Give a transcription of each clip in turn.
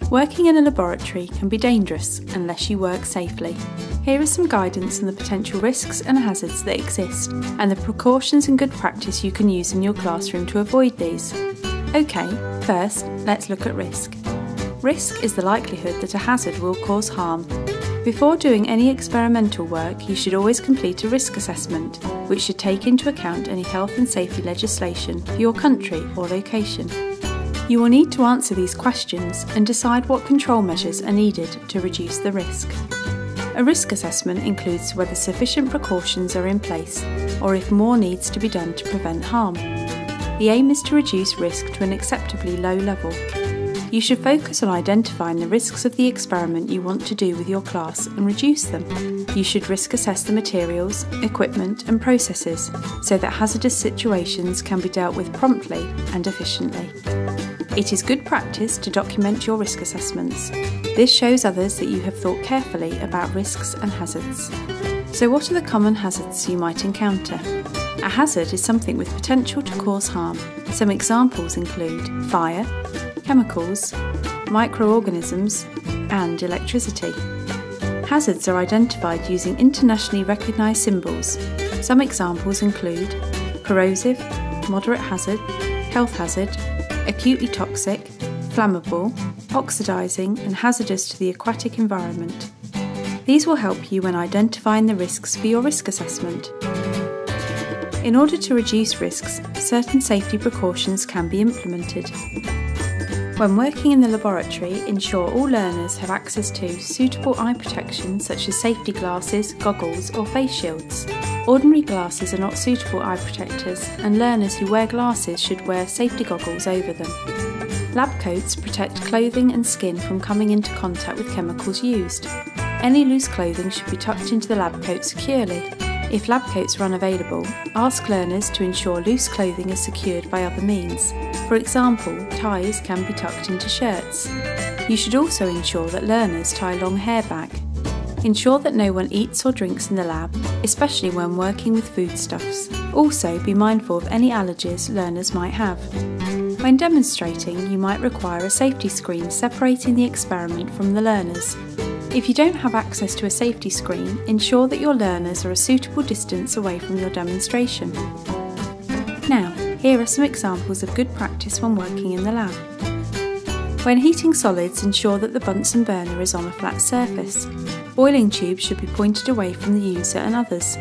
Working in a laboratory can be dangerous unless you work safely. Here is some guidance on the potential risks and hazards that exist, and the precautions and good practice you can use in your classroom to avoid these. Okay, first, let's look at risk. Risk is the likelihood that a hazard will cause harm. Before doing any experimental work, you should always complete a risk assessment, which should take into account any health and safety legislation for your country or location. You will need to answer these questions and decide what control measures are needed to reduce the risk. A risk assessment includes whether sufficient precautions are in place or if more needs to be done to prevent harm. The aim is to reduce risk to an acceptably low level. You should focus on identifying the risks of the experiment you want to do with your class and reduce them. You should risk assess the materials, equipment and processes so that hazardous situations can be dealt with promptly and efficiently. It is good practice to document your risk assessments. This shows others that you have thought carefully about risks and hazards. So what are the common hazards you might encounter? A hazard is something with potential to cause harm. Some examples include fire, chemicals, microorganisms, and electricity. Hazards are identified using internationally recognised symbols. Some examples include corrosive, moderate hazard, health hazard, acutely toxic, flammable, oxidising and hazardous to the aquatic environment. These will help you when identifying the risks for your risk assessment. In order to reduce risks, certain safety precautions can be implemented. When working in the laboratory, ensure all learners have access to suitable eye protection such as safety glasses, goggles or face shields. Ordinary glasses are not suitable eye protectors, and learners who wear glasses should wear safety goggles over them. Lab coats protect clothing and skin from coming into contact with chemicals used. Any loose clothing should be tucked into the lab coat securely. If lab coats are unavailable, ask learners to ensure loose clothing is secured by other means. For example, ties can be tucked into shirts. You should also ensure that learners tie long hair back. Ensure that no one eats or drinks in the lab, especially when working with foodstuffs. Also, be mindful of any allergies learners might have. When demonstrating, you might require a safety screen separating the experiment from the learners. If you don't have access to a safety screen, ensure that your learners are a suitable distance away from your demonstration. Now, here are some examples of good practice when working in the lab. When heating solids, ensure that the Bunsen burner is on a flat surface. Boiling tubes should be pointed away from the user and others.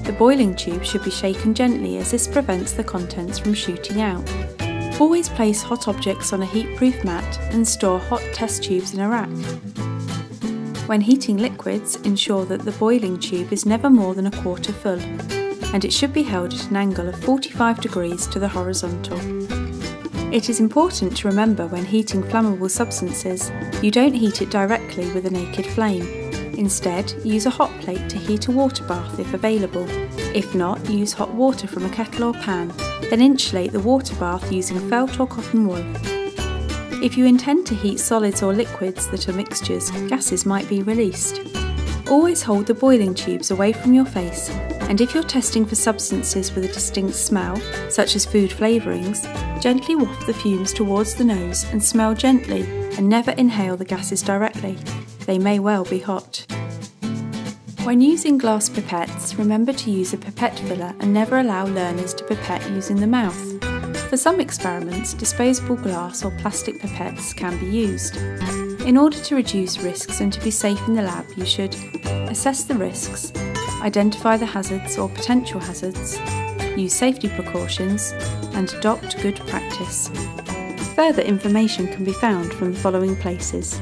The boiling tube should be shaken gently as this prevents the contents from shooting out. Always place hot objects on a heat-proof mat and store hot test tubes in a rack. When heating liquids, ensure that the boiling tube is never more than a quarter full, and it should be held at an angle of 45 degrees to the horizontal. It is important to remember when heating flammable substances, you don't heat it directly with a naked flame. Instead, use a hot plate to heat a water bath if available. If not, use hot water from a kettle or pan, then insulate the water bath using felt or cotton wool. If you intend to heat solids or liquids that are mixtures, gases might be released. Always hold the boiling tubes away from your face, and if you're testing for substances with a distinct smell, such as food flavourings, gently waft the fumes towards the nose and smell gently and never inhale the gases directly. They may well be hot. When using glass pipettes, remember to use a pipette filler and never allow learners to pipette using the mouth. For some experiments, disposable glass or plastic pipettes can be used. In order to reduce risks and to be safe in the lab, you should assess the risks, identify the hazards or potential hazards, use safety precautions, and adopt good practice. Further information can be found from the following places: